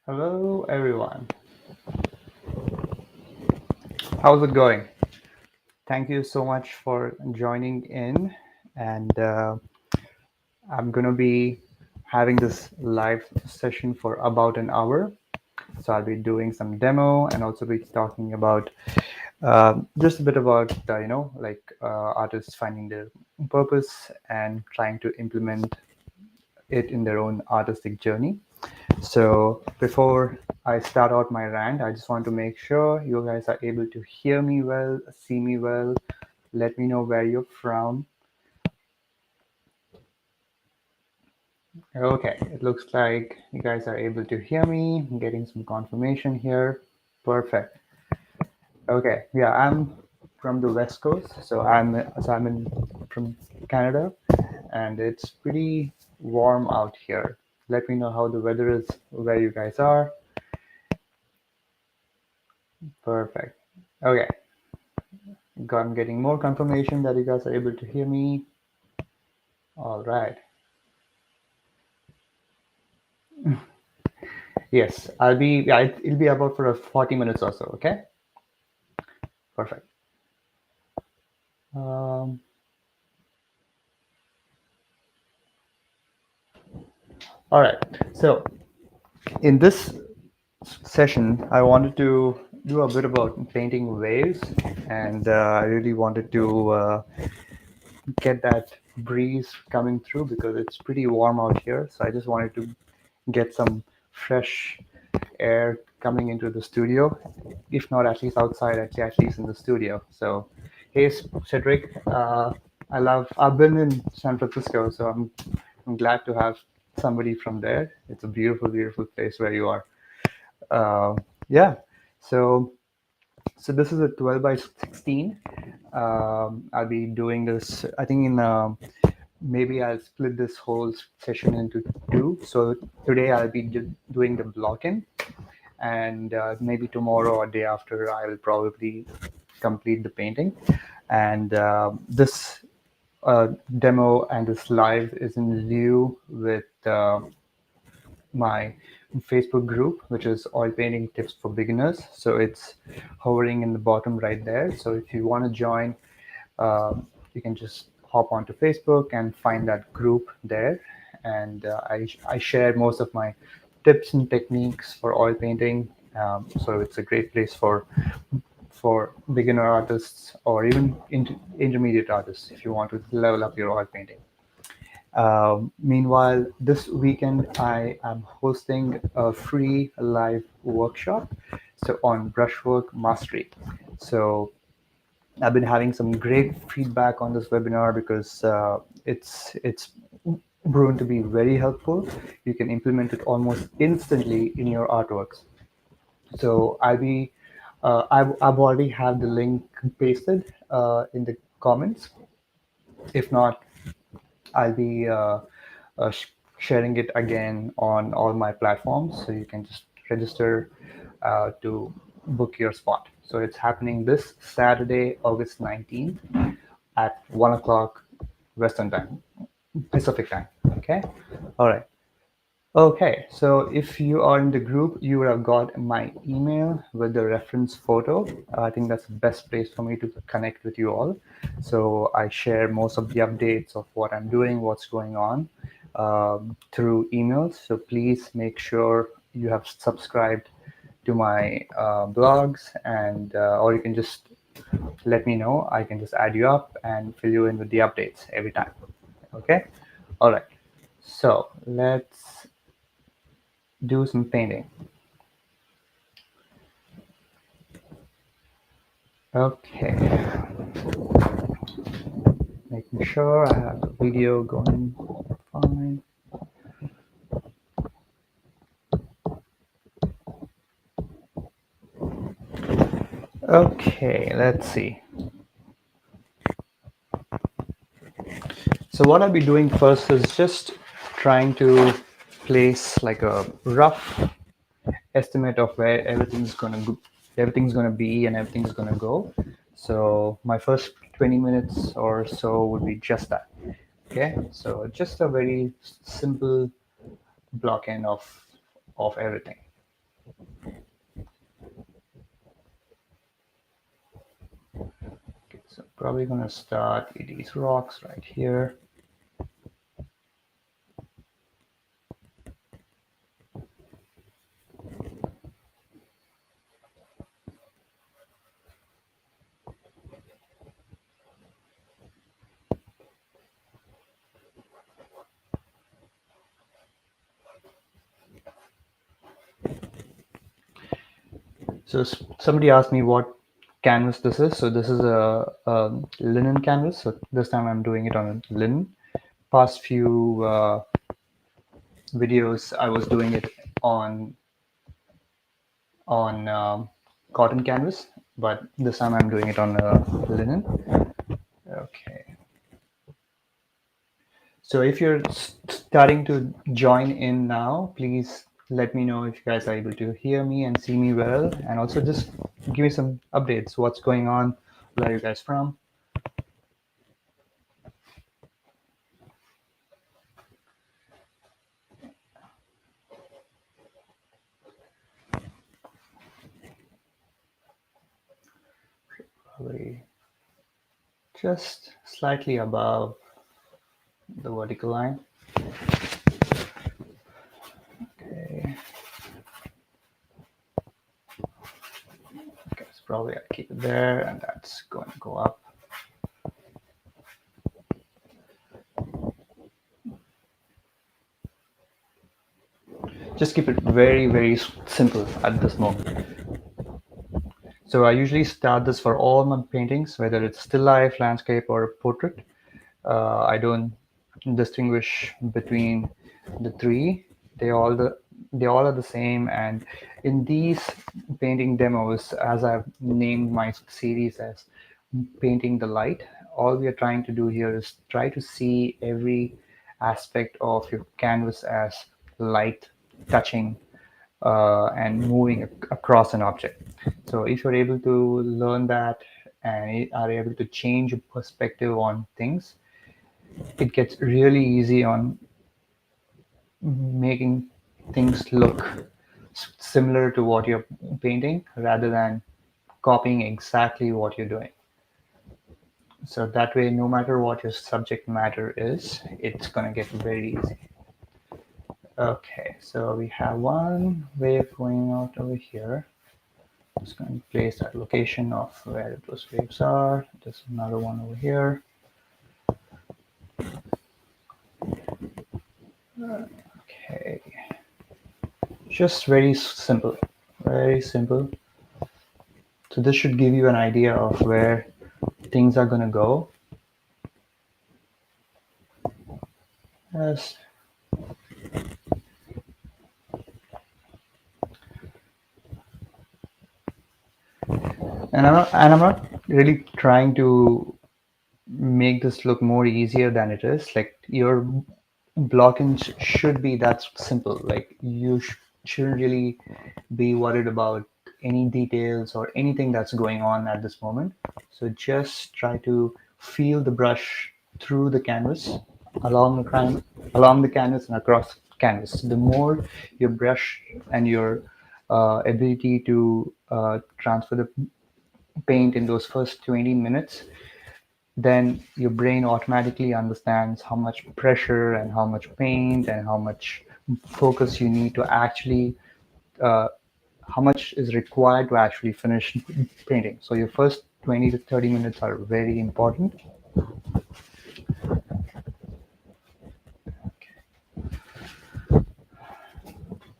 Hello, everyone. How's it going? Thank you so much for joining in. And I'm going to be having this live session for about an hour. So I'll be doing some demo and also be talking about just a bit about, artists finding their purpose and trying to implement it in their own artistic journey. So before I start out my rant, I just want to make sure you guys are able to hear me well, see me well. Let me know where you're from. Okay, it looks like you guys are able to hear me. I'm getting some confirmation here. Perfect. Okay, yeah, I'm from the West Coast, so I'm from Canada, and it's pretty warm out here. Let me know how the weather is where you guys are. Perfect. Okay, I'm getting more confirmation that you guys are able to hear me. All right. Yes, it'll be about for a 40 minutes or so. Okay. Perfect. Um, all right. So in this session, I wanted to do a bit about painting waves, and I really wanted to get that breeze coming through because it's pretty warm out here. So I just wanted to get some fresh air coming into the studio, if not at least outside, at least in the studio. So, hey, Cedric, I've been in San Francisco, so I'm glad to have somebody from there. It's a beautiful, beautiful place where you are. Uh, yeah. So, so this is a 12 by 16. I'll be doing this, I think maybe I'll split this whole session into two. So today I'll be doing the block-in, and maybe tomorrow or day after I will probably complete the painting. And this demo and this live is in lieu with my Facebook group, which is Oil Painting Tips for Beginners. So it's hovering in the bottom right there. So if you want to join, you can just hop onto Facebook and find that group there. And I share most of my tips and techniques for oil painting. So it's a great place for beginner artists or even intermediate artists if you want to level up your oil painting. Meanwhile, this weekend I am hosting a free live workshop so on brushwork mastery. So I've been having some great feedback on this webinar because it's proven to be very helpful. You can implement it almost instantly in your artworks. So I've already have the link pasted in the comments. If not, I'll be sharing it again on all my platforms, so you can just register to book your spot. So it's happening this Saturday, August 19th at 1 o'clock Western time, Pacific time. Okay. All right. Okay, so if you are in the group, you would have got my email with the reference photo. I think that's the best place for me to connect with you all. So I share most of the updates of what I'm doing, what's going on through emails. So please make sure you have subscribed to my blogs, and or you can just let me know. I can just add you up and fill you in with the updates every time. Okay. All right. So let's do some painting. Okay, making sure I have the video going fine. Okay, let's see. So what I'll be doing first is just trying to place like a rough estimate of where everything's gonna be and everything's gonna go. So my first 20 minutes or so would be just that. Okay, so just a very simple block end of everything. Okay, so probably gonna start with these rocks right here. So somebody asked me what canvas this is. So this is a linen canvas. So this time I'm doing it on linen. Past few videos I was doing it on on cotton canvas, but this time I'm doing it on linen. Okay. So if you're starting to join in now, please let me know if you guys are able to hear me and see me well, and also just give me some updates. What's going on? Where are you guys from? Probably just slightly above the vertical line. Okay. Okay, so probably I'll keep it there, and that's going to go up. Just keep it very, very simple at this moment. So I usually start this for all my paintings, whether it's still life, landscape, or portrait. I don't distinguish between the three. They all the they all are the same. And in these painting demos, as I've named my series as painting the light, all we are trying to do here is try to see every aspect of your canvas as light touching and moving across an object. So if you're able to learn that and are able to change your perspective on things, it gets really easy on making things look similar to what you're painting rather than copying exactly what you're doing. So that way, no matter what your subject matter is, it's going to get very easy. Okay, so we have one wave going out over here. Just going to place that location of where those waves are. There's another one over here. Okay, just very simple, very simple. So this should give you an idea of where things are going to go. Yes. And I'm not really trying to make this look more easier than it is. Like your blocking should be that simple. Like you shouldn't really be worried about any details or anything that's going on at this moment. So just try to feel the brush through the canvas, along the canvas and across canvas. The more your brush and your ability to transfer the paint in those first 20 minutes, then your brain automatically understands how much pressure and how much paint and how much focus you need to actually uh, how much is required to actually finish painting. So your first 20 to 30 minutes are very important.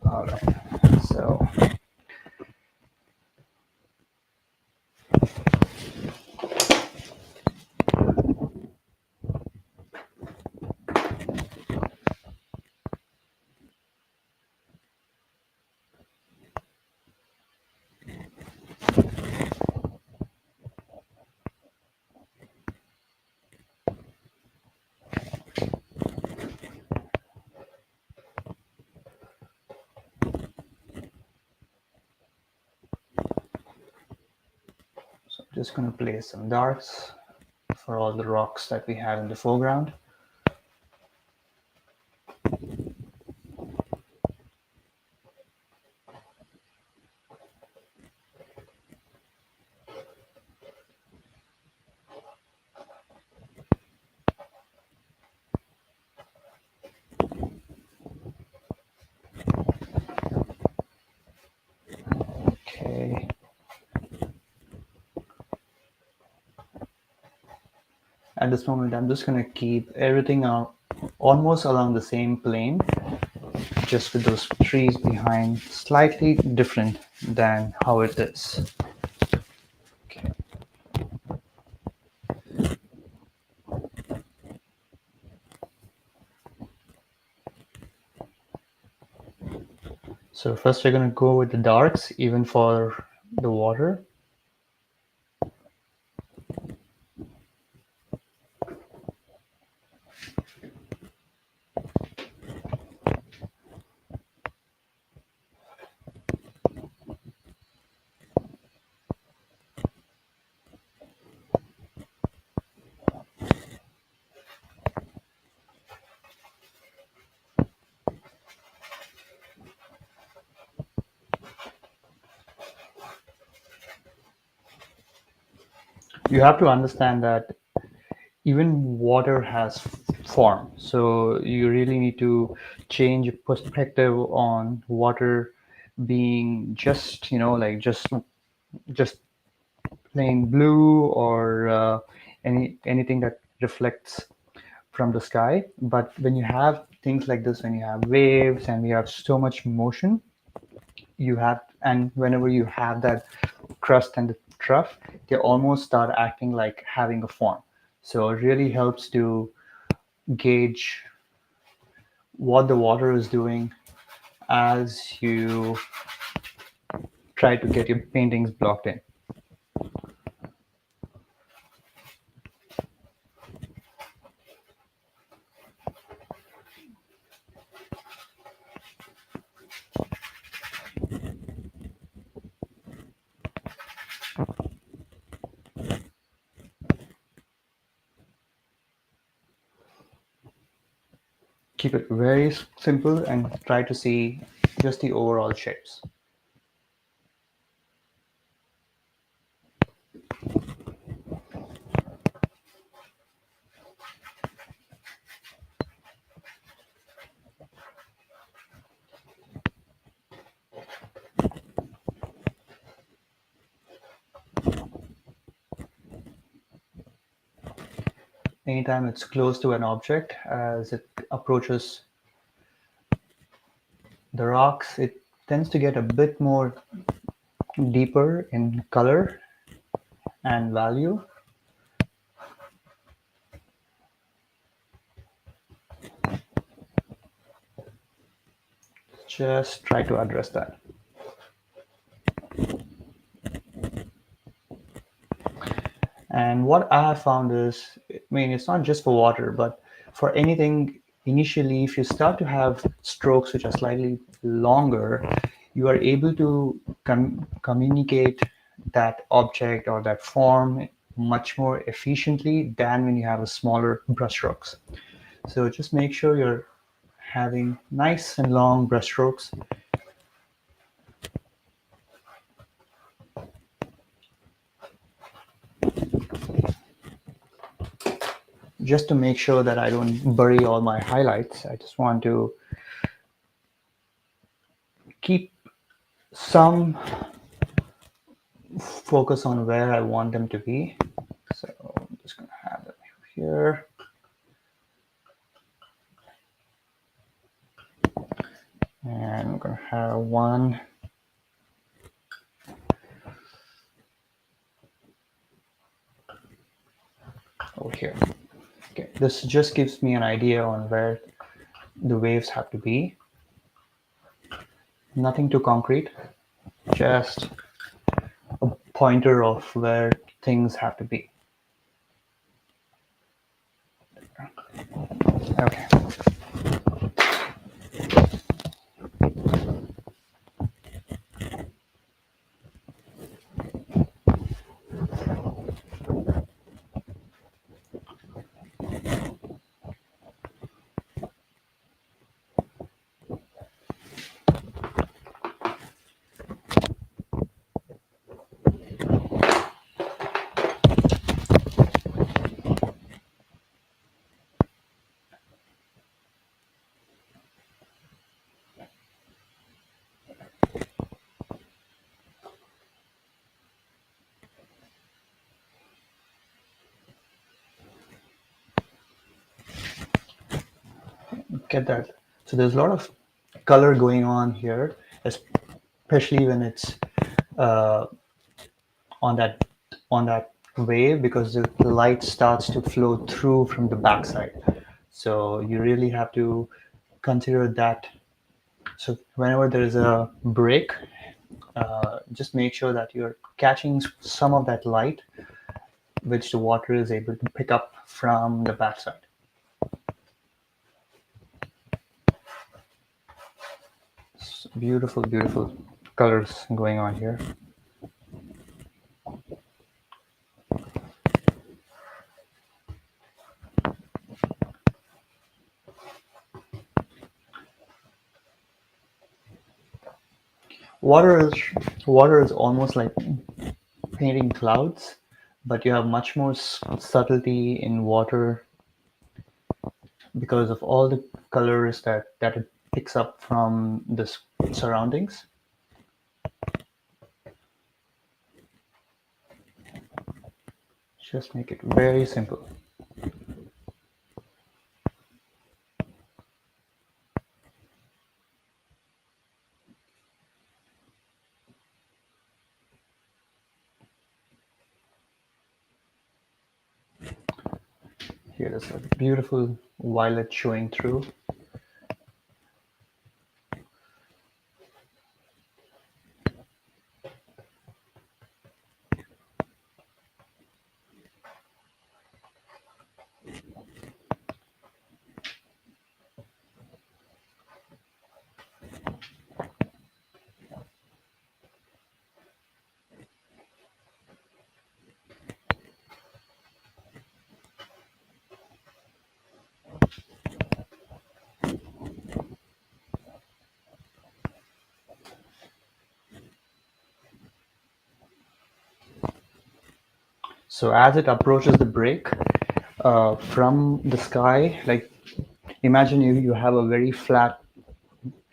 All right, so I'm just going to place some darks for all the rocks that we have in the foreground. At this moment, I'm just going to keep everything out almost along the same plane, just with those trees behind slightly different than how it is. Okay. So first we're going to go with the darks, even for the water. You have to understand that even water has form, so you really need to change perspective on water being just, like just plain blue, or anything that reflects from the sky. But when you have things like this, when you have waves and you have so much motion, and whenever you have that crust and the trough, they almost start acting like having a form. So it really helps to gauge what the water is doing as you try to get your paintings blocked in. Keep it very simple and try to see just the overall shapes. Anytime it's close to an object, as it approaches the rocks, it tends to get a bit more deeper in color and value. Just try to address that. And what I have found is, I mean, it's not just for water, but for anything, initially, if you start to have strokes which are slightly longer, you are able to communicate that object or that form much more efficiently than when you have a smaller brushstrokes. So just make sure you're having nice and long brushstrokes. Just to make sure that I don't bury all my highlights, I just want to keep some focus on where I want them to be. So I'm just going to have them here. And I'm going to have one over here. Okay, this just gives me an idea on where the waves have to be. Nothing too concrete, just a pointer of where things have to be. Okay. get that. So there's a lot of color going on here, especially when it's uh, on that wave, because the light starts to flow through from the backside. So you really have to consider that. So whenever there is a break, just make sure that you're catching some of that light, which the water is able to pick up from the backside. Beautiful, beautiful colors going on here. Water is water is almost like painting clouds, but you have much more subtlety in water because of all the colors that it picks up from the surroundings. Just make it very simple. Here is a beautiful violet showing through. So as it approaches the break from the sky, like imagine you have a very flat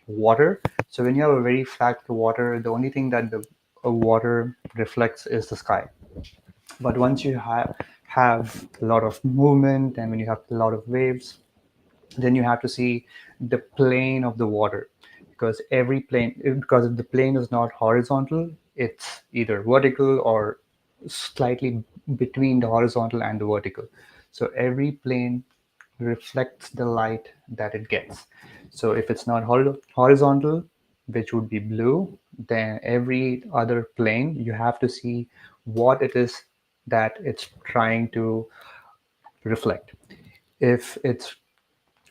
water. So when you have a very flat water, the only thing that the water reflects is the sky. But once you have a lot of movement, and when you have a lot of waves, then you have to see the plane of the water, because every plane, because if the plane is not horizontal, it's either vertical or slightly between the horizontal and the vertical. So every plane reflects the light that it gets. So if it's not horizontal, which would be blue, then every other plane you have to see what it is that it's trying to reflect. If it's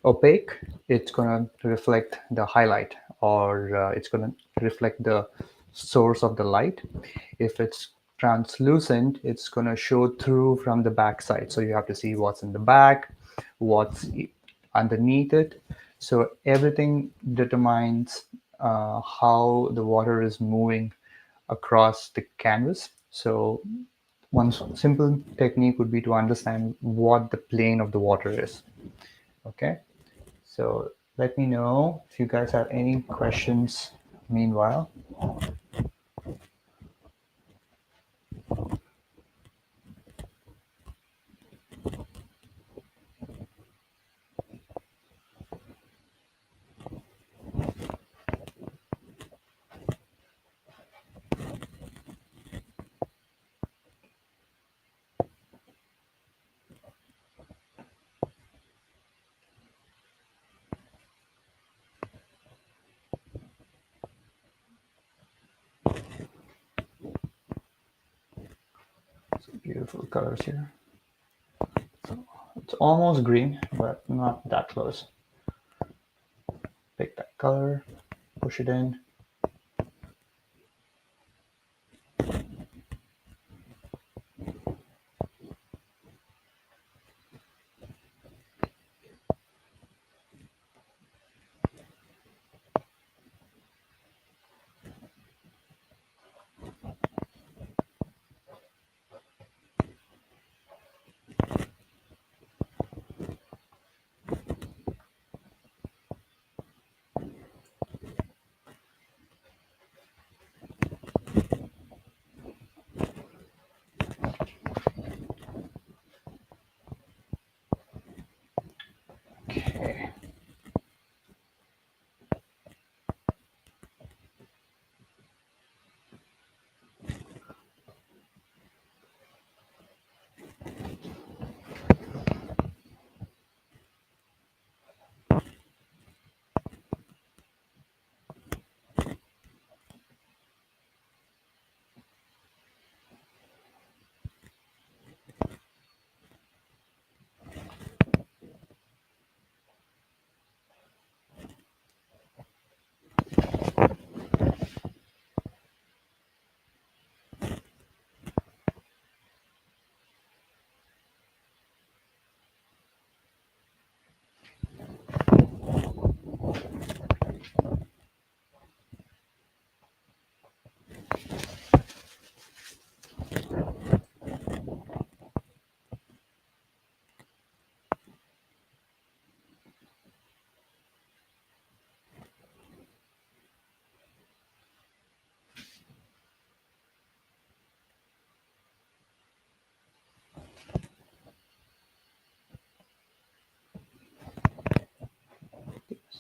opaque, it's going to reflect the highlight, or it's going to reflect the source of the light. If it's translucent, it's going to show through from the back side. So you have to see what's in the back, what's underneath it. So everything determines how the water is moving across the canvas. So one simple technique would be to understand what the plane of the water is. Okay. So let me know if you guys have any questions meanwhile. Some beautiful colors here. So it's almost green, but not that close. Pick that color, push it in.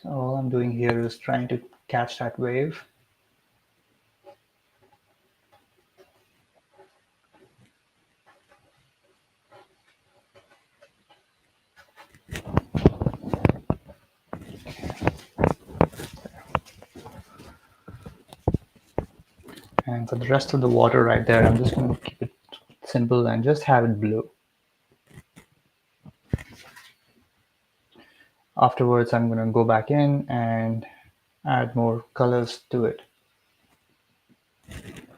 All I'm doing here is trying to catch that wave. And for the rest of the water right there, I'm just going to keep it simple and just have it blue. Afterwards, I'm going to go back in and add more colors to it. Keep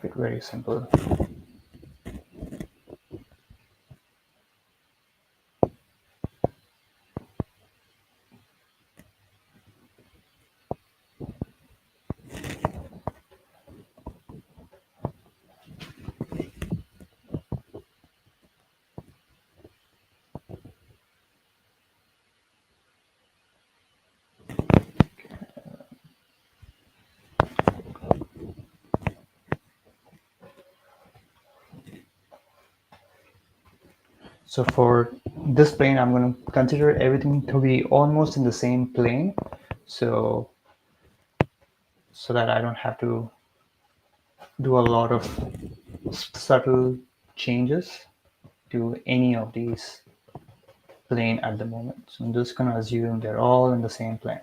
it very simple. So for this plane, I'm going to consider everything to be almost in the same plane. So, so that I don't have to do a lot of subtle changes to any of these plane at the moment. So I'm just going to assume they're all in the same plane.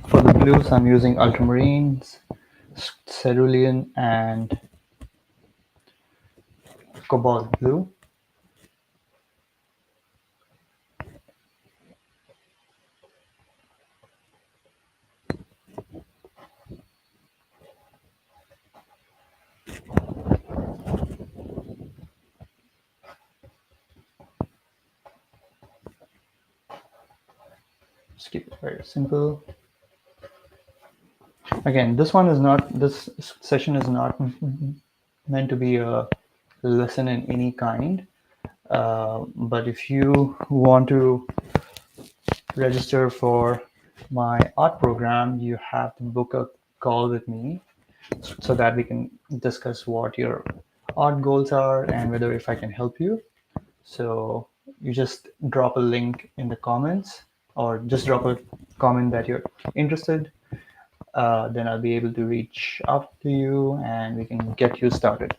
For the blues, I'm using ultramarines, cerulean, and cobalt blue. Just keep it very simple. Again, this session is not meant to be a lesson in any kind. But if you want to register for my art program, you have to book a call with me so that we can discuss what your art goals are and whether if I can help you. So you just drop a link in the comments or just drop a comment that you're interested. Then I'll be able to reach out to you and we can get you started.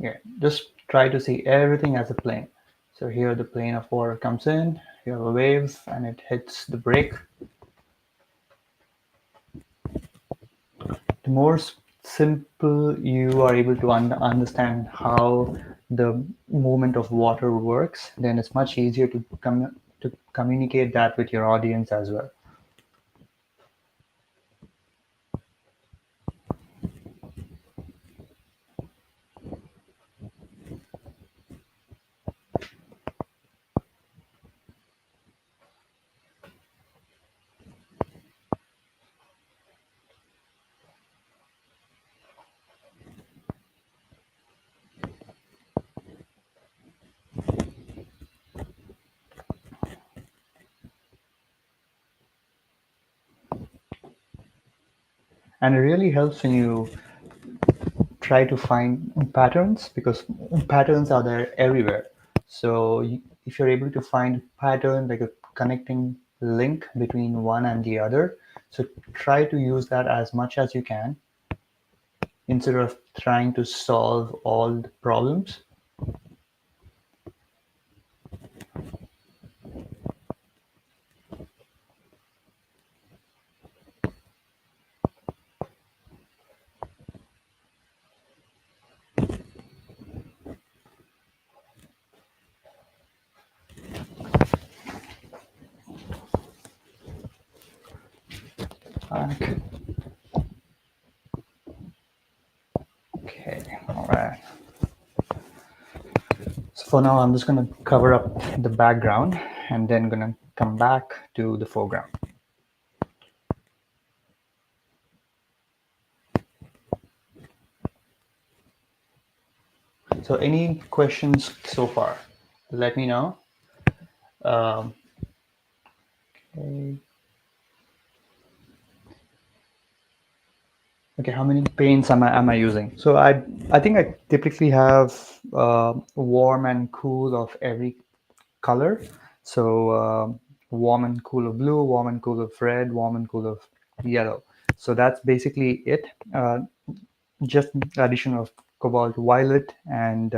Yeah, just try to see everything as a plane. So here the plane of water comes in, you have a wave and it hits the break. The more simple you are able to understand how the movement of water works, then it's much easier to communicate that with your audience as well. And it really helps when you try to find patterns because patterns are there everywhere. So if you're able to find pattern like a connecting link between one and the other, so try to use that as much as you can instead of trying to solve all the problems. Okay, all right. So for now, I'm just going to cover up the background and then going to come back to the foreground. So any questions so far? Let me know. Um, okay. Okay, how many paints am I using? So I think I typically have warm and cool of every color. So warm and cool of blue, warm and cool of red, warm and cool of yellow. So that's basically it. Just addition of cobalt violet and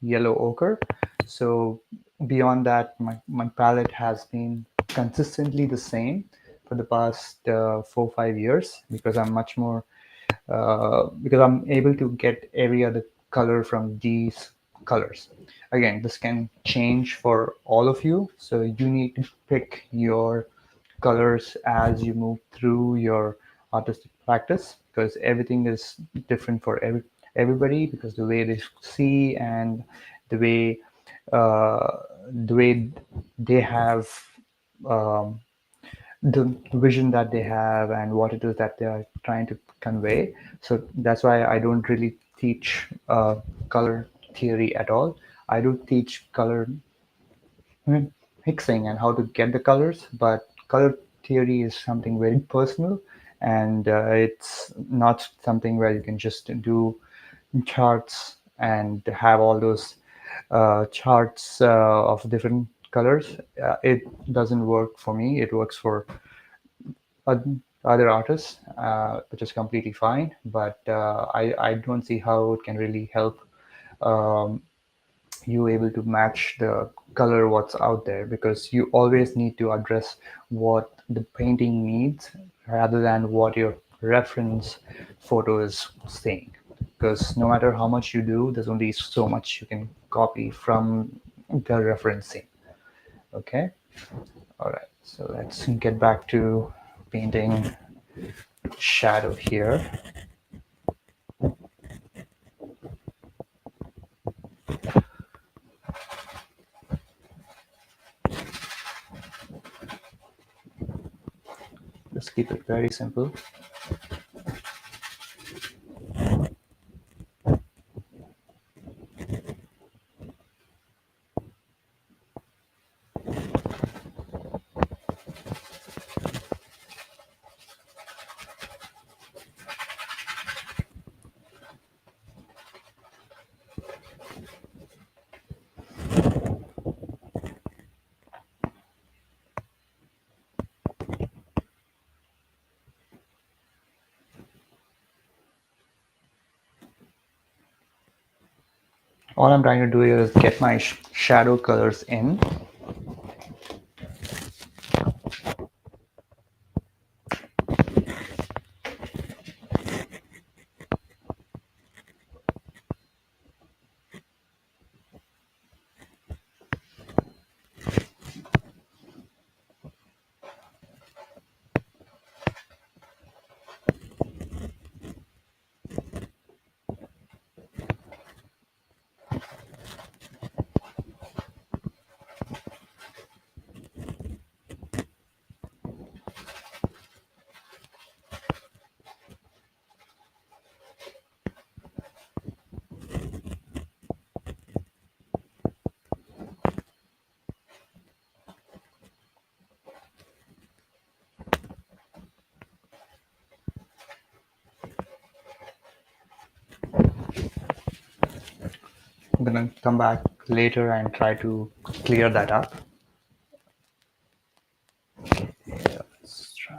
yellow ochre. So beyond that, my palette has been consistently the same for the past 4 5 years because I'm much more because I'm able to get every other color from these colors. Again, this can change for all of you, so you need to pick your colors as you move through your artistic practice because everything is different for everybody because the way they see and the way uh, the way they have um, the vision that they have and what it is that they are trying to convey. So that's why I don't really teach color theory at all. I do teach color mixing and how to get the colors, but color theory is something very personal and it's not something where you can just do charts and have all those charts of different colors. It doesn't work for me. It works for other artists, which is completely fine. But I don't see how it can really help um, you able to match the color what's out there because you always need to address what the painting needs rather than what your reference photo is saying. Because no matter how much you do, there's only so much you can copy from the referencing. Okay. All right. So let's get back to painting shadow here. Let's keep it very simple. All I'm trying to do here is get my shadow colors in. I'm gonna come back later and try to clear that up. Yeah, let's try.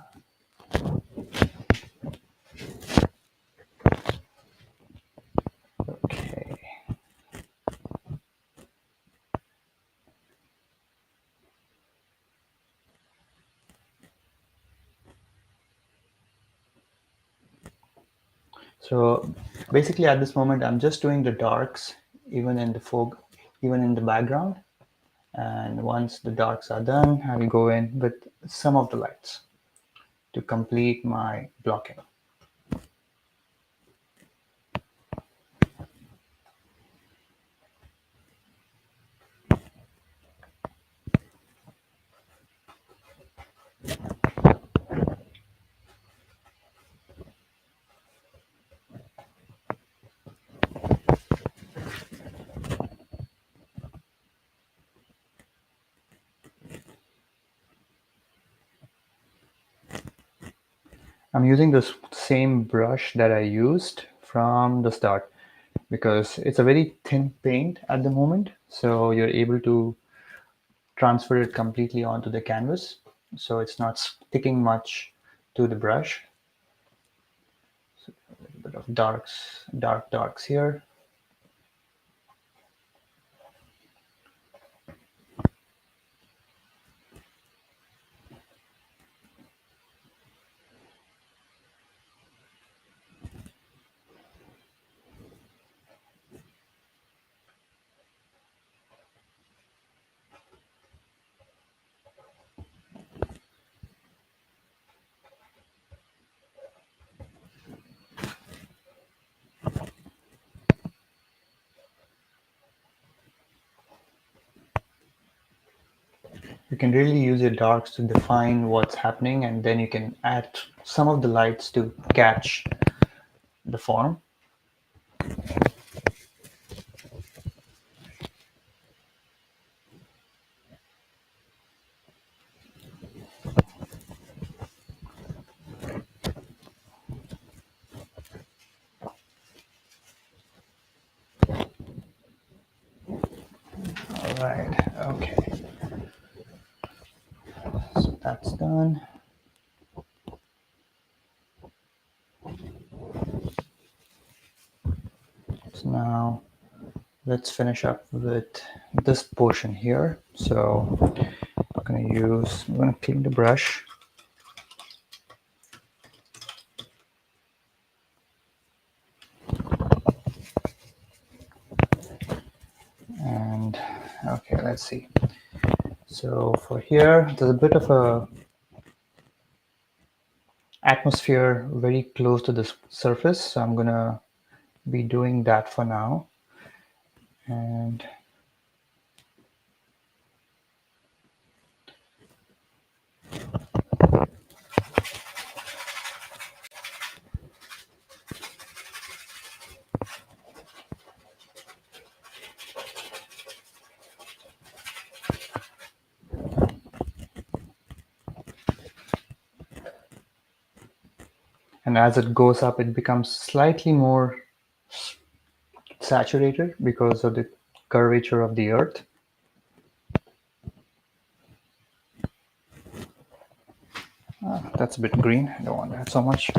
Okay. So basically at this moment, I'm just doing the darks, even in the fog, even in the background. And once the darks are done, I will go in with some of the lights to complete my blocking. I'm using this same brush that I used from the start because it's a very thin paint at the moment. So you're able to transfer it completely onto the canvas. So it's not sticking much to the brush. So a little bit of darks here. You can really use your darks to define what's happening, and then you can add some of the lights to catch the form. All right, okay, so that's done. So now let's finish up with this portion here. So I'm gonna clean the brush. And okay, let's see. So for here, there's a bit of a atmosphere very close to the surface. So I'm gonna be doing that for now. And as it goes up, it becomes slightly more saturated because of the curvature of the earth. That's a bit green. I don't want that so much.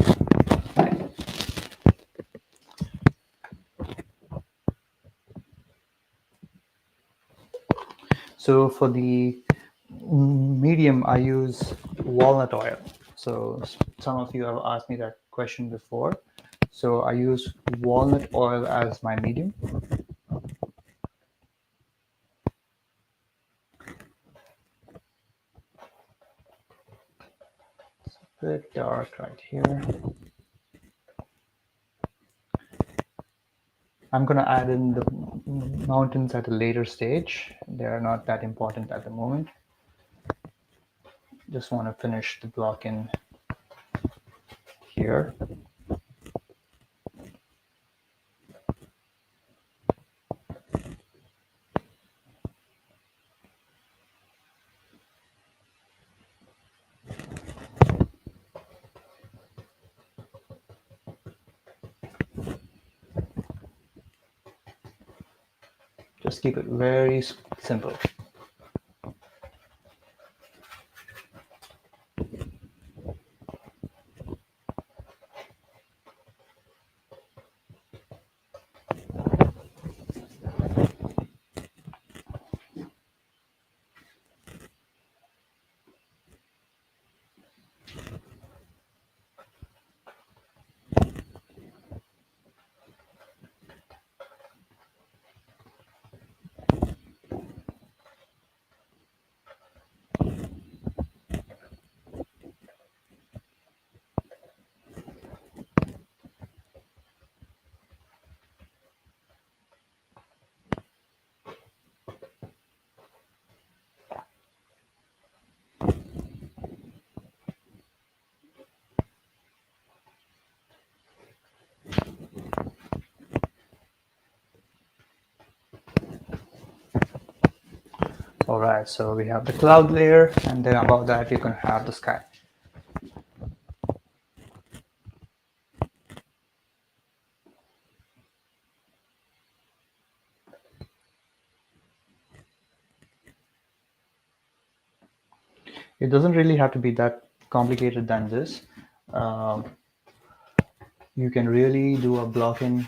So for the medium, I use walnut oil. So some of you have asked me that question before. So I use walnut oil as my medium. It's a bit dark right here. I'm going to add in the mountains at a later stage. They are not that important at the moment. Just want to finish the block in here. let's keep it very simple. All right, so we have the cloud layer, and then above that you can have the sky. It doesn't really have to be that complicated than this. Um, you can really do a blocking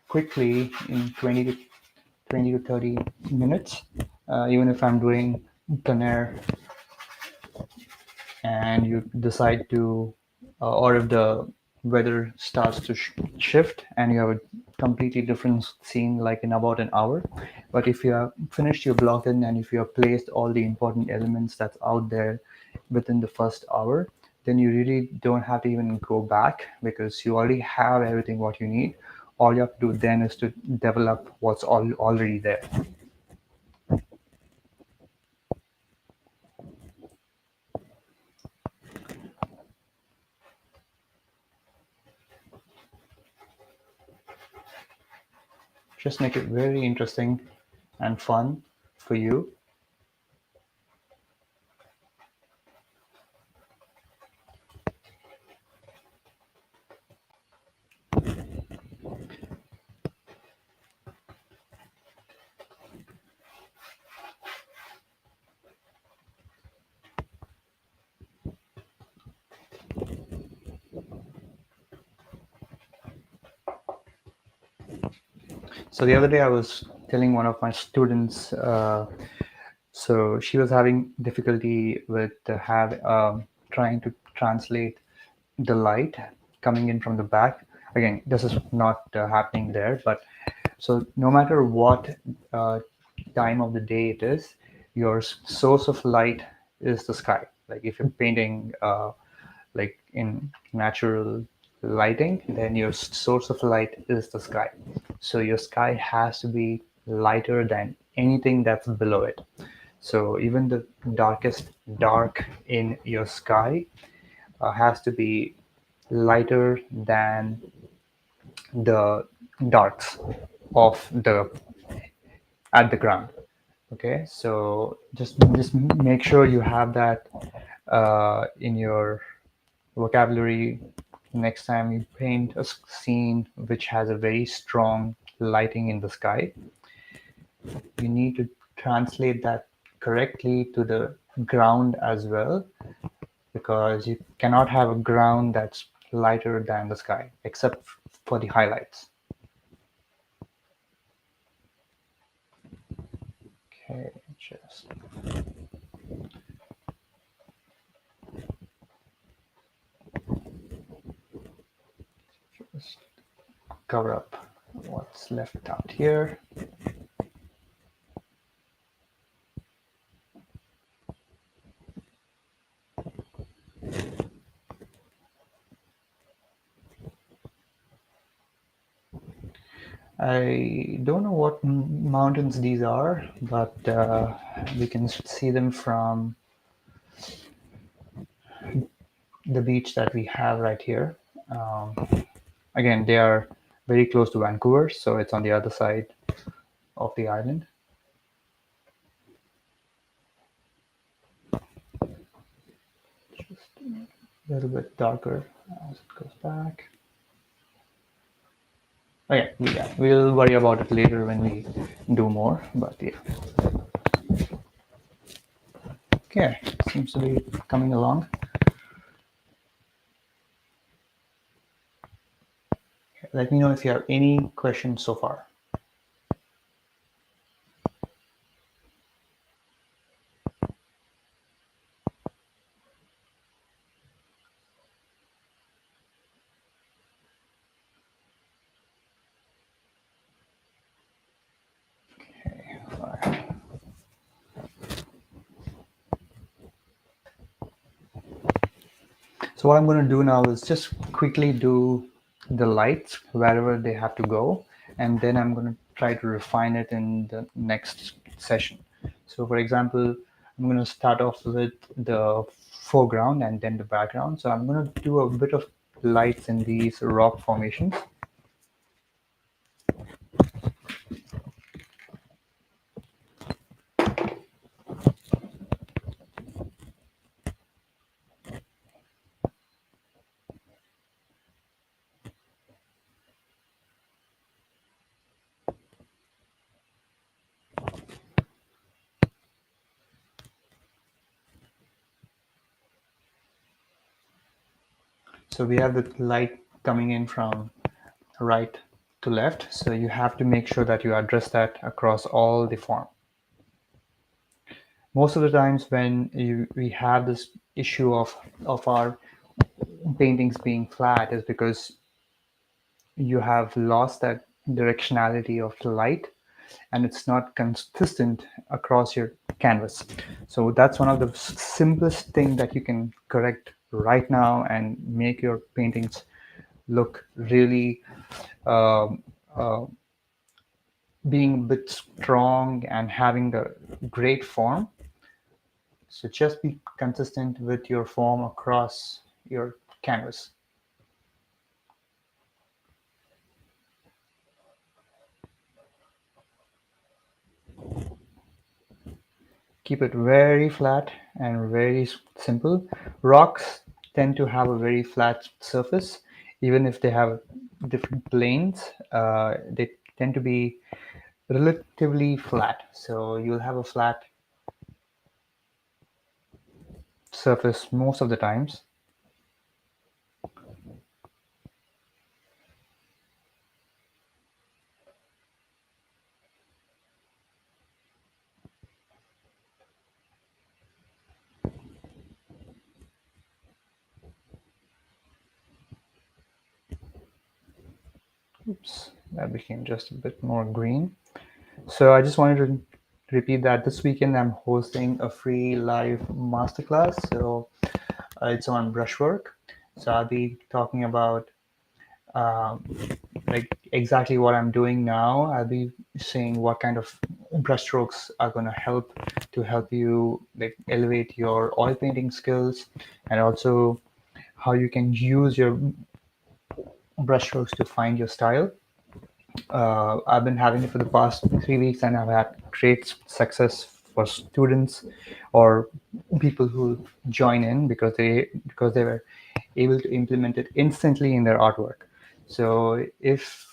quickly in 20 to 30 minutes. Even if I'm doing plein air and you decide to, or if the weather starts to shift and you have a completely different scene like in about an hour. But if you have finished your blocking and if you have placed all the important elements that's out there within the first hour, then you really don't have to even go back because you already have everything what you need. All you have to do then is to develop what's already there. Just make it very interesting and fun for you. So the other day I was telling one of my students, so she was having difficulty with have trying to translate the light coming in from the back. Again, this is not happening there, but so no matter what uh, time of the day it is, your source of light is the sky. Like if you're painting like in natural lighting, then your source of light is the sky. So your sky has to be lighter than anything that's below it. So even the darkest dark in your sky has to be lighter than the darks of the at the ground. Okay, so just make sure you have that in your vocabulary next time you paint a scene which has a very strong lighting in the sky. You need to translate that correctly to the ground as well, because you cannot have a ground that's lighter than the sky except for the highlights. Okay, just cover up what's left out here. I don't know what mountains these are, but we can see them from the beach that we have right here. Um, Again, they are very close to Vancouver, so it's on the other side of the island. Just a little bit darker as it goes back. Okay, yeah, we'll worry about it later when we do more. But yeah, okay, seems to be coming along. Let me know if you have any questions so far. So what I'm going to do now is just quickly do the lights wherever they have to go, and then I'm going to try to refine it in the next session. So for example, I'm going to start off with the foreground and then the background. So I'm going to do a bit of lights in these rock formations. So we have the light coming in from right to left. So you have to make sure that you address that across all the form. Most of the times when we have this issue of our paintings being flat is because you have lost that directionality of the light and it's not consistent across your canvas. So that's one of the simplest thing that you can correct right now and make your paintings look really um, uh, being a bit strong and having the great form. So just be consistent with your form across your canvas. Keep it very flat and very simple. Rocks tend to have a very flat surface, even if they have different planes. They tend to be relatively flat. So you'll have a flat surface most of the times. Oops, that became just a bit more green. So I just wanted to repeat that this weekend I'm hosting a free live masterclass. So it's on brushwork. So I'll be talking about um, like exactly what I'm doing now. I'll be saying what kind of brushstrokes are going to help you like elevate your oil painting skills, and also how you can use your brushstrokes to find your style. I've been having it for the past 3 weeks, and I've had great success for students or people who join in because they were able to implement it instantly in their artwork. So if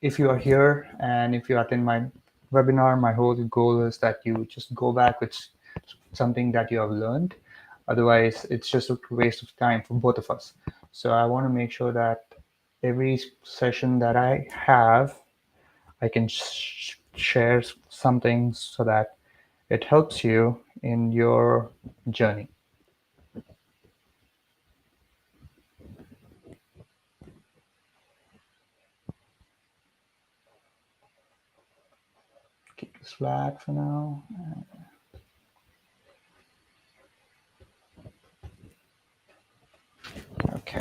you are here and if you attend my webinar, my whole goal is that you just go back with something that you have learned. Otherwise, it's just a waste of time for both of us. So I want to make sure that every session that I have, I can share something so that it helps you in your journey. Keep this flat for now. Okay.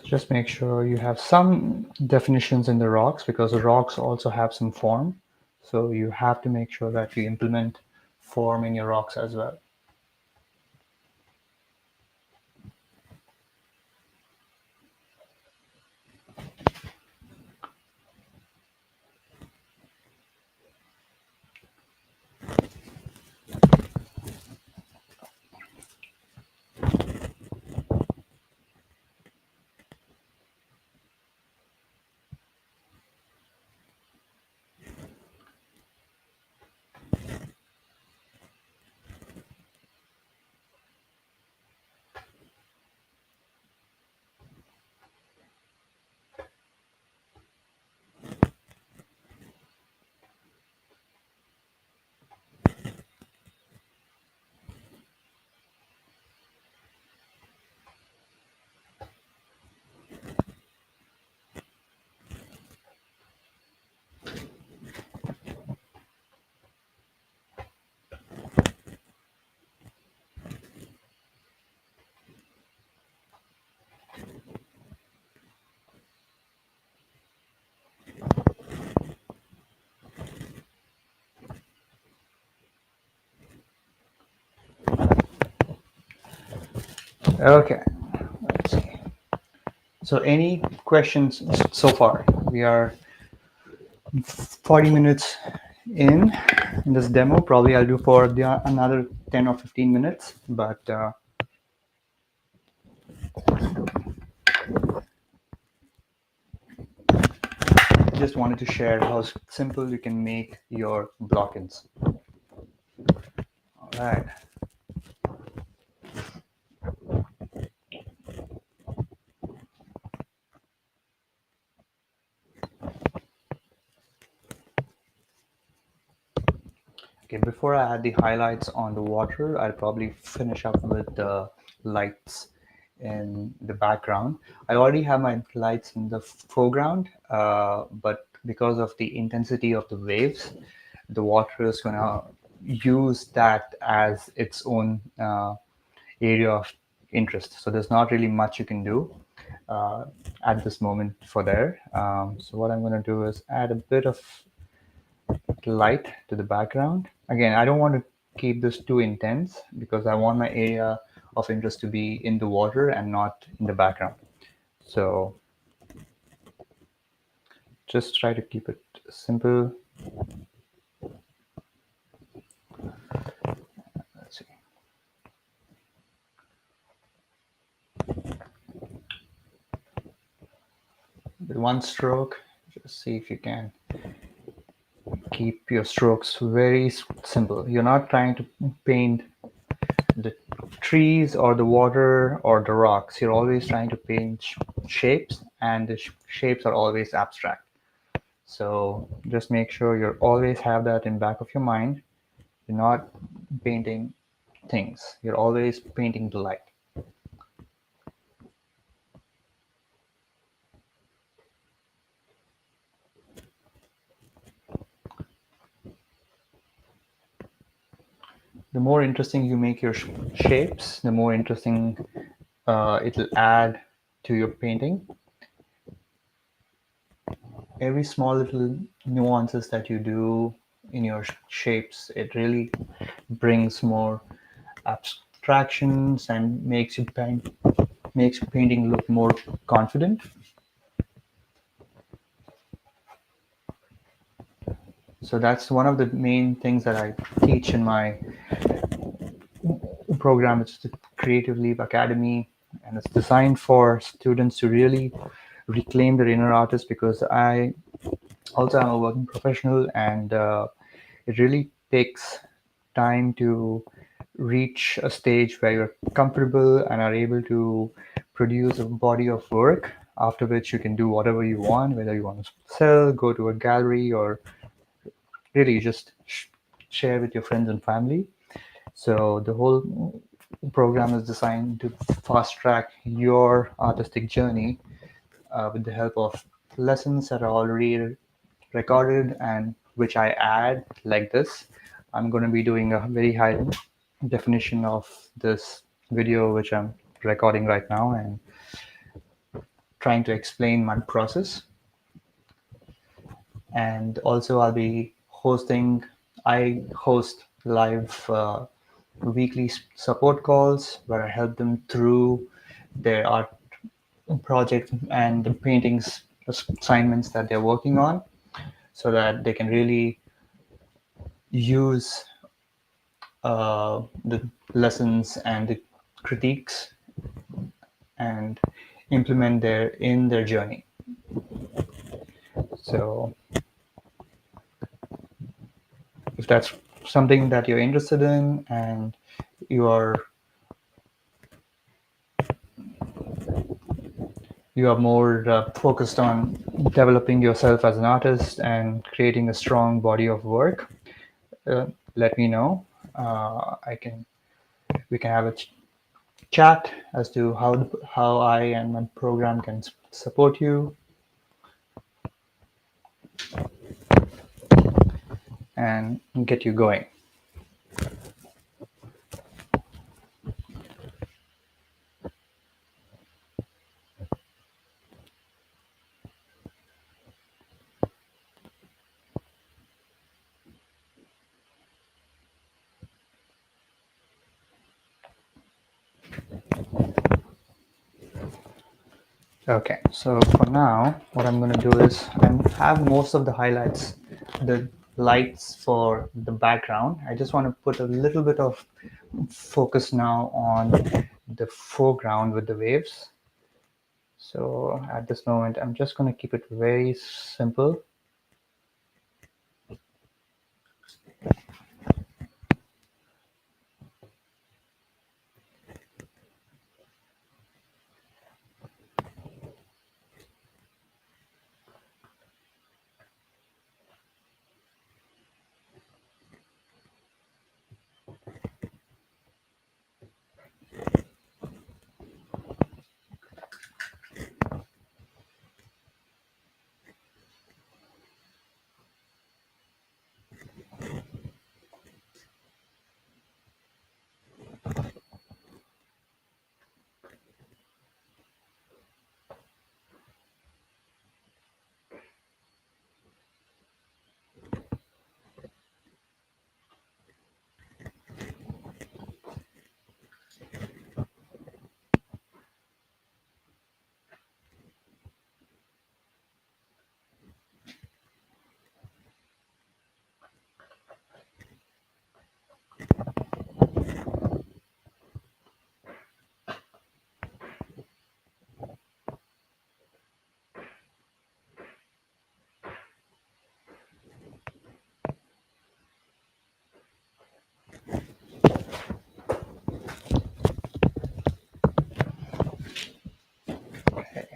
Just make sure you have some definitions in the rocks because the rocks also have some form. So you have to make sure that you implement form in your rocks as well. Okay, let's see. So any questions so far? We are 40 minutes in this demo. Probably I'll do for another 10 or 15 minutes, but just wanted to share how simple you can make your block-ins. All right. Okay, before I add the highlights on the water, I'll probably finish up with the lights in the background. I already have my lights in the foreground, but because of the intensity of the waves, the water is gonna use that as its own area of interest. So there's not really much you can do uh, at this moment for there. So what I'm gonna do is add a bit of light to the background. Again, I don't want to keep this too intense because I want my area of interest to be in the water and not in the background. So just try to keep it simple. Let's see. With one stroke, just see if you can keep your strokes very simple. You're not trying to paint the trees or the water or the rocks. You're always trying to paint shapes, and the shapes are always abstract. So just make sure you always have that in back of your mind. You're not painting things. You're always painting the light. The more interesting you make your shapes, the more interesting it'll add to your painting. Every small little nuances that you do in your shapes, it really brings more abstractions and makes painting look more confident. So that's one of the main things that I teach in my program. It's the Creative Leap Academy, and it's designed for students to really reclaim their inner artist because I also am a working professional, and it really takes time to reach a stage where you're comfortable and are able to produce a body of work after which you can do whatever you want, whether you want to sell, go to a gallery, or really just share with your friends and family. So the whole program is designed to fast track your artistic journey with the help of lessons that are already recorded and which I add like this. I'm going to be doing a very high definition of this video, which I'm recording right now. And trying to explain my process. And also, I host live weekly support calls where I help them through their art project and the paintings assignments that they're working on, so that they can really use the lessons and the critiques and implement their journey. So if that's something that you're interested in, and you are more focused on developing yourself as an artist and creating a strong body of work, uh, let me know. I can We can have a chat as to how I and my program can support you and get you going. Okay, so for now, what I'm going to do is I have most of the highlights, the lights for the background. I just want to put a little bit of focus now on the foreground with the waves. So at this moment, I'm just going to keep it very simple. Okay.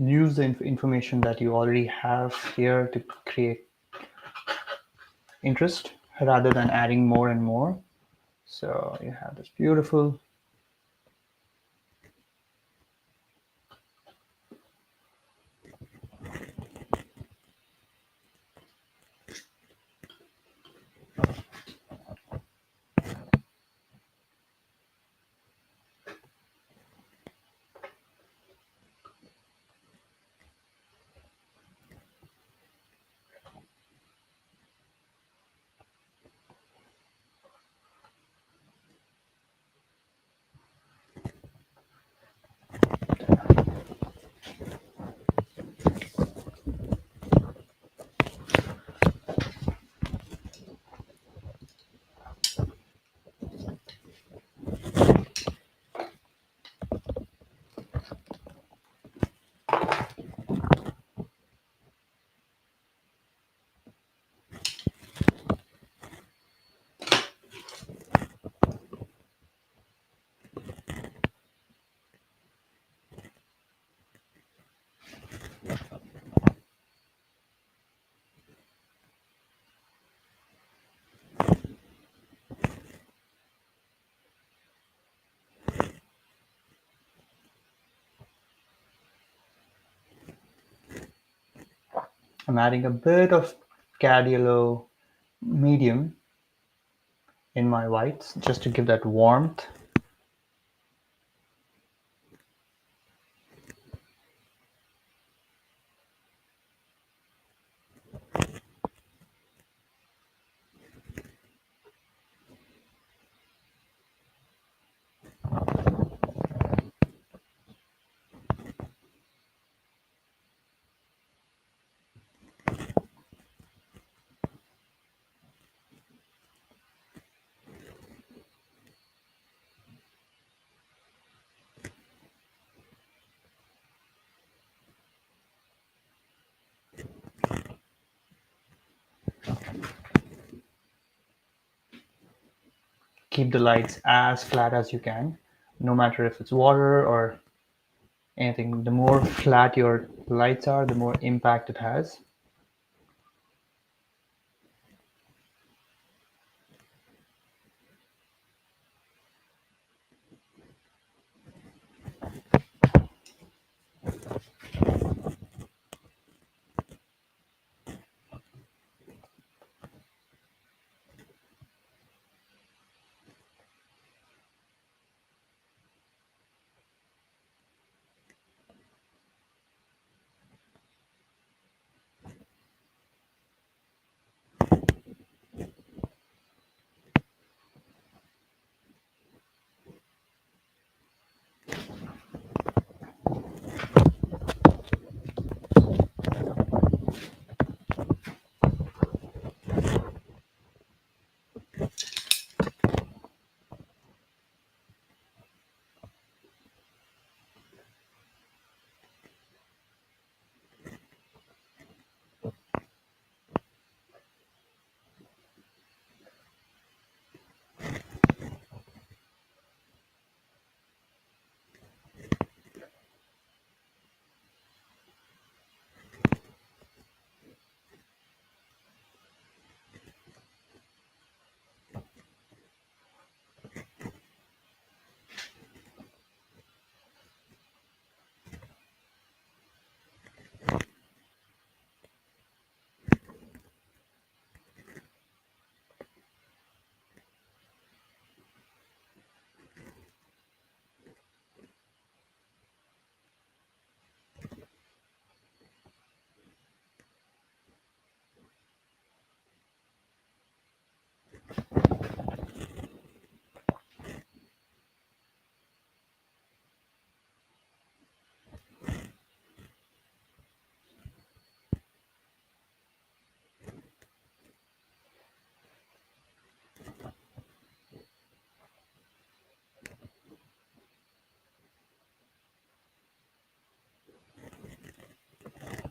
Use the information that you already have here to create interest rather than adding more and more. So you have this beautiful. I'm adding a bit of cad yellow medium in my whites just to give that warmth. Keep the lights as flat as you can, no matter if it's water or anything. The more flat your lights are, the more impact it has.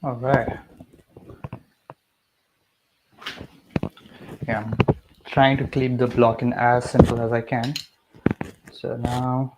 All right. Yeah, I'm trying to keep the blocking as simple as I can. So now,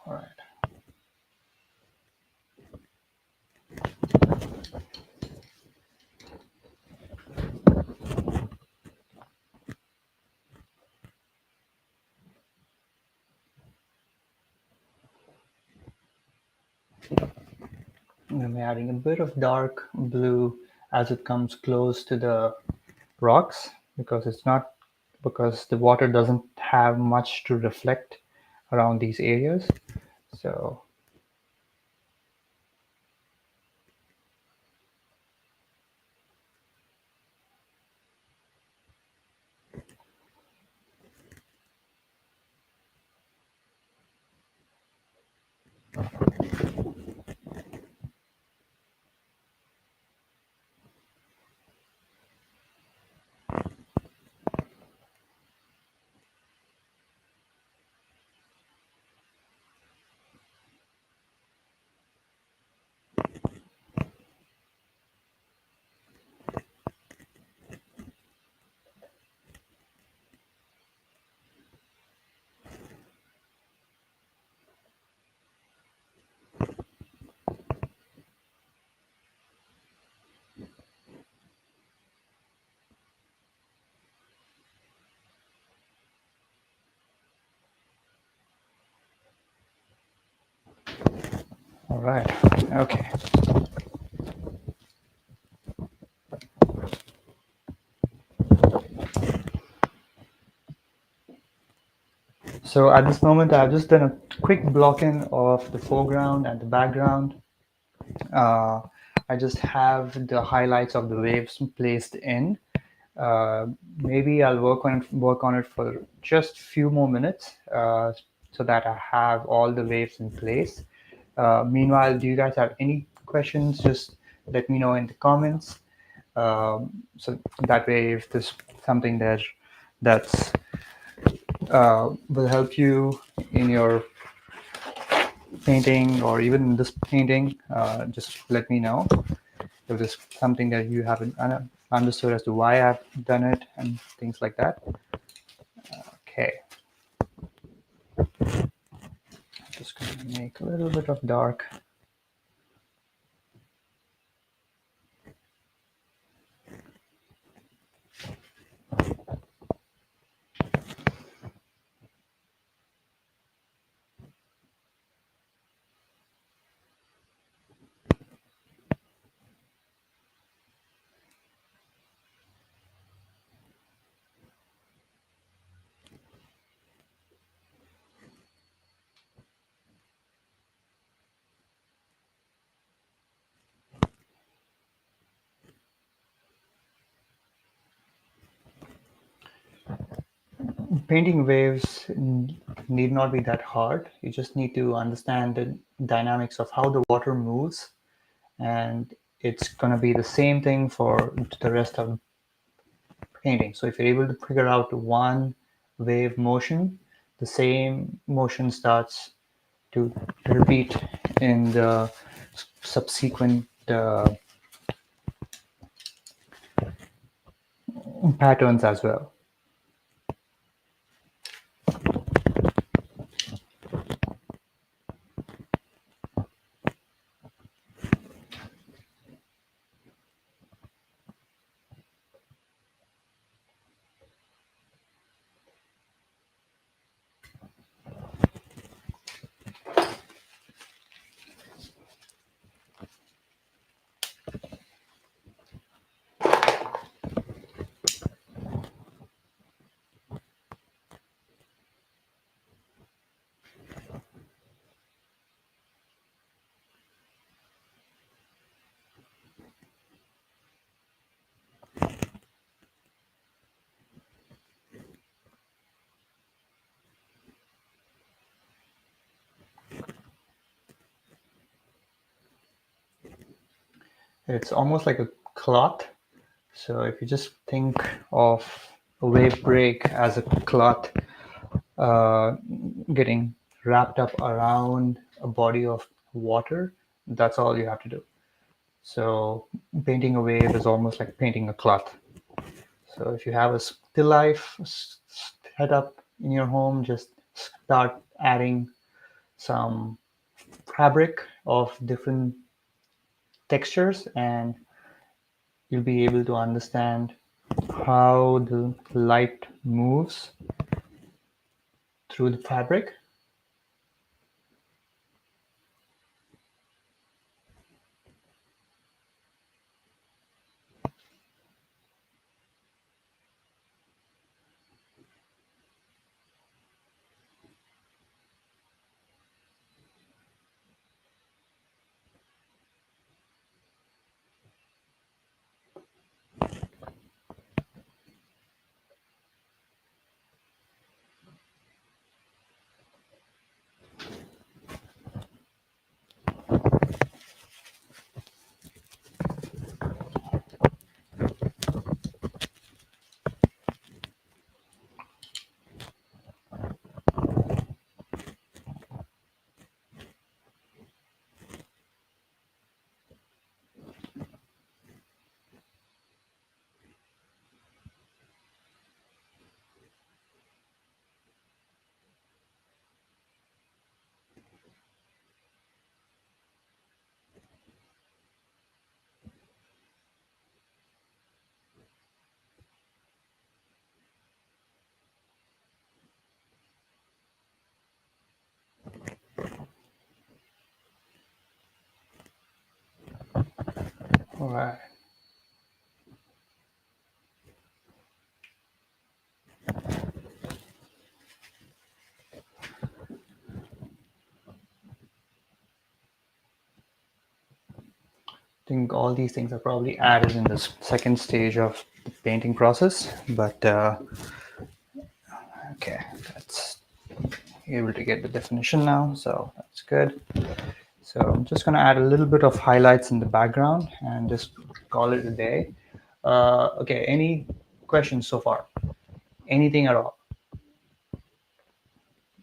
all right. I'm adding a bit of dark blue as it comes close to the rocks because it's not because the water doesn't have much to reflect around these areas. So All right. Okay. So at this moment, I've just done a quick blocking of the foreground and the background. Uh, I just have the highlights of the waves placed in. Uh, Maybe I'll work on it for just few more minutes, so that I have all the waves in place. Meanwhile, do you guys have any questions? Just let me know in the comments. So that way, if there's something there that's will help you in your painting or even in this painting, just let me know. If there's something that you haven't understood as to why I've done it and things like that. Okay, just gonna make a little bit of dark. Painting waves need not be that hard. You just need to understand the dynamics of how the water moves, and it's going to be the same thing for the rest of the painting. So if you're able to figure out one wave motion, the same motion starts to repeat in the subsequent patterns as well. It's almost like a cloth. So if you just think of a wave break as a cloth uh, getting wrapped up around a body of water, that's all you have to do. So painting a wave is almost like painting a cloth. So if you have a still life set up in your home, just start adding some fabric of different textures, and you'll be able to understand how the light moves through the fabric. All right. I think all these things are probably added in the second stage of the painting process, but okay, that's able to get the definition now, so that's good. So I'm just going to add a little bit of highlights in the background and just call it a day. Okay, any questions so far? Anything at all?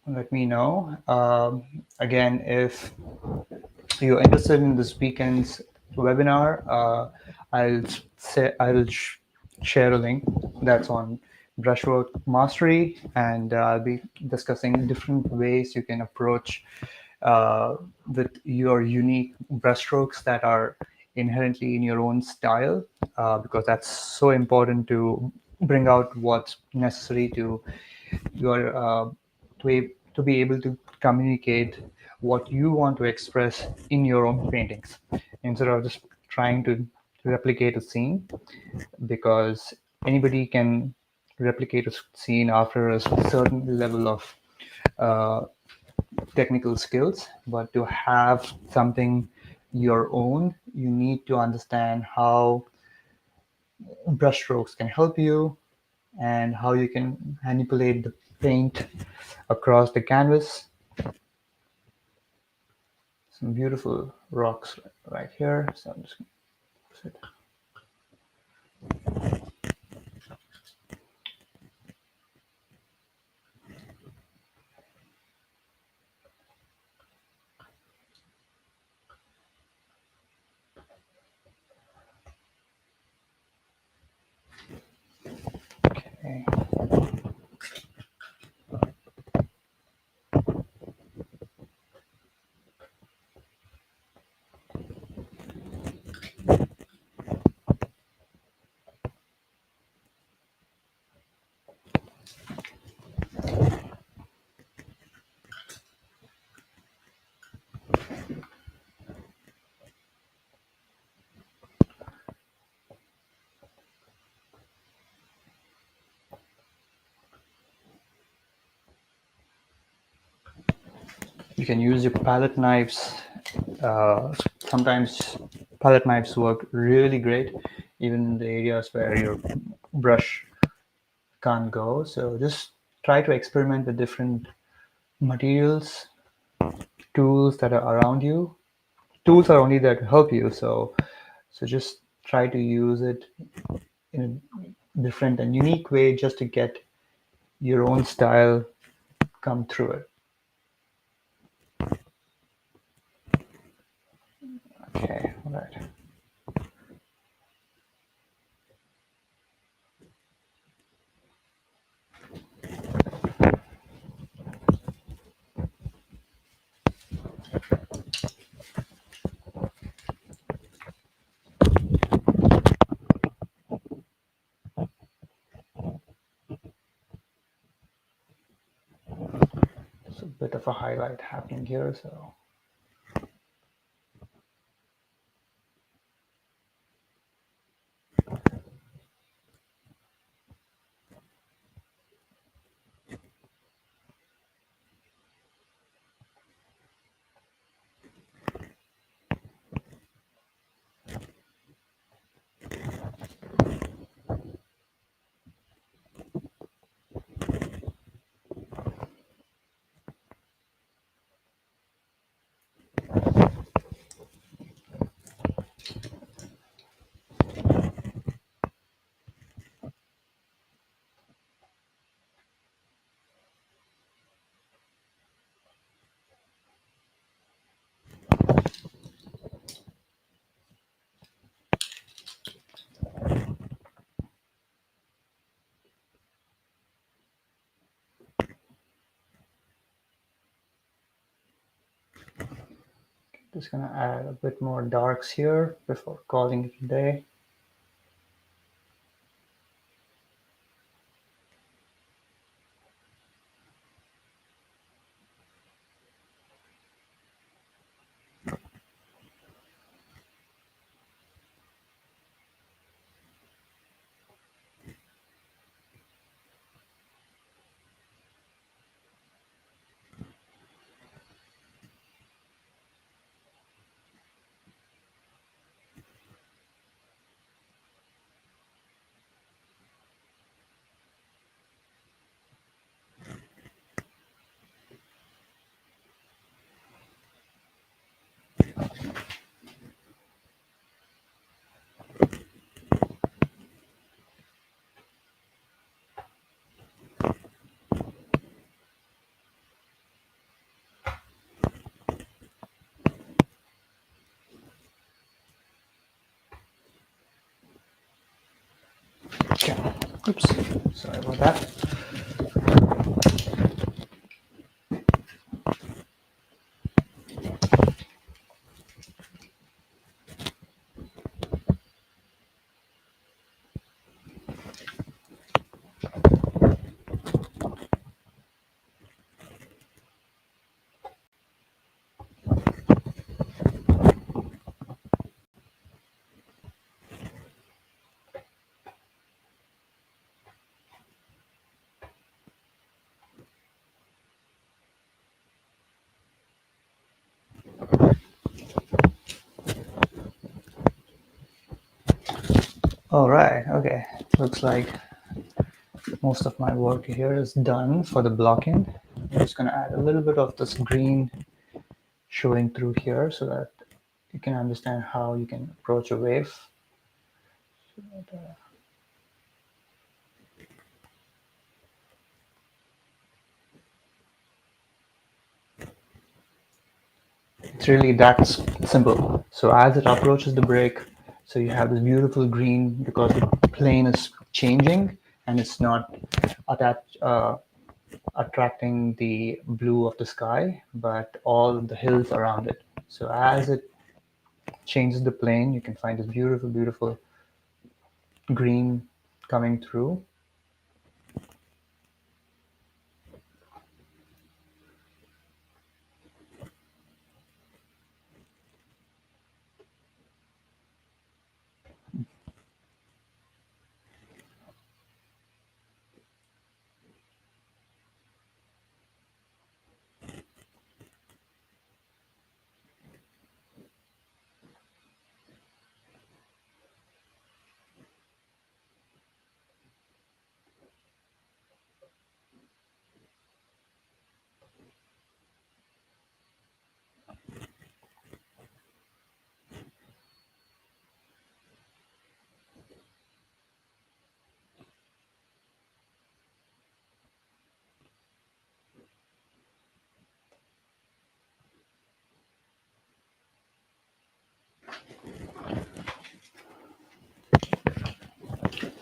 Let me know. Again, if you're interested in this weekend's webinar, I'll share a link that's on brushwork mastery, and I'll be discussing different ways you can approach uh, with your unique brushstrokes that are inherently in your own style, because that's so important to bring out what's necessary to your to be able to communicate what you want to express in your own paintings instead of just trying to replicate a scene, because anybody can replicate a scene after a certain level of uh, technical skills, but to have something your own, you need to understand how brushstrokes can help you and how you can manipulate the paint across the canvas. Some beautiful rocks right here. So I'm just going to put it. Okay. You can use your palette knives. Sometimes palette knives work really great, even in the areas where your brush can't go. So just try to experiment with different materials, tools that are around you. Tools are only there to help you. So just try to use it in a different and unique way just to get your own style come through it. Okay, all right. There's a bit of a highlight happening here, so just gonna add a bit more darks here before calling it a day. Oops, sorry about that. All right, okay. Looks like most of my work here is done for the blocking. I'm just gonna add a little bit of this green showing through here so that you can understand how you can approach a wave. It's really that simple. So as it approaches the break, so you have this beautiful green because the plane is changing and it's not attached, attracting the blue of the sky, but all the hills around it. So as it changes the plane, you can find this beautiful, beautiful green coming through.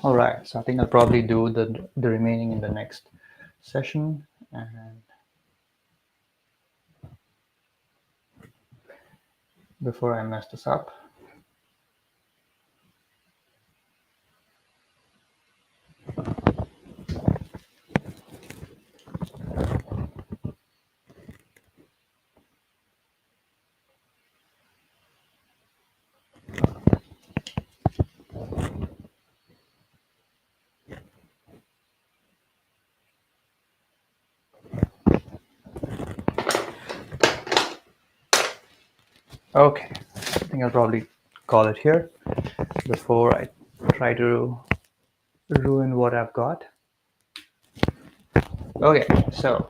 All right, so I think I'll probably do the remaining in the next session. And before I mess this up, okay, I think I'll probably call it here before I try to ruin what I've got. Okay, so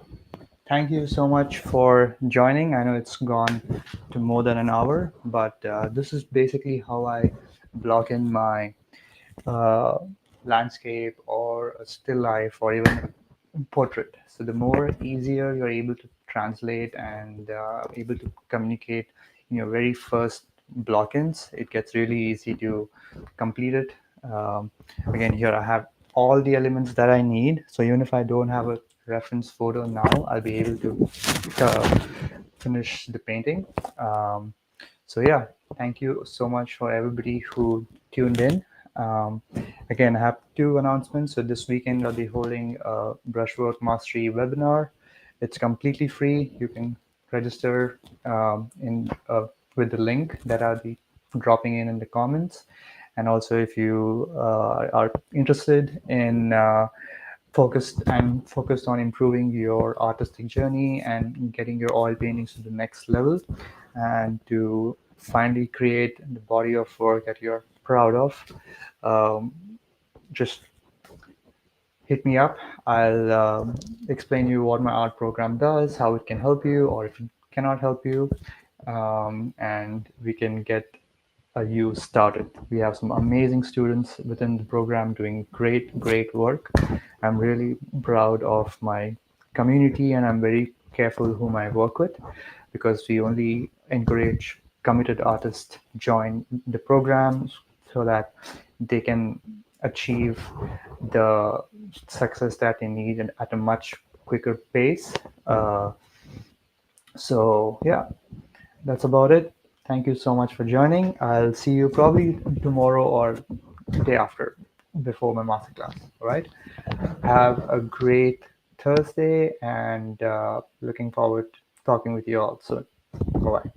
thank you so much for joining. I know it's gone to more than an hour, but this is basically how I block in my uh, landscape or a still life or even a portrait. So the more easier you're able to translate and able to communicate in your very first block-ins, it gets really easy to complete it. Again, here I have all the elements that I need. So even if I don't have a reference photo now, I'll be able to uh, finish the painting. So yeah, thank you so much for everybody who tuned in. Um, Again, I have two announcements. So this weekend I'll be holding a brushwork mastery webinar. It's completely free. You can register in with the link that I'll be dropping in the comments. And also, if you are interested in focused on improving your artistic journey and getting your oil paintings to the next level, and to finally create the body of work that you're proud of, um, just hit me up. I'll explain you what my art program does, how it can help you, or if it cannot help you, and we can get you started. We have some amazing students within the program doing great, great work. I'm really proud of my community, and I'm very careful whom I work with, because we only encourage committed artists join the programs so that they can achieve the success that they need and at a much quicker pace. Uh, so yeah, that's about it. Thank you so much for joining. I'll see you probably tomorrow or day after before my masterclass. All right. Have a great Thursday and looking forward to talking with you all soon. Bye bye.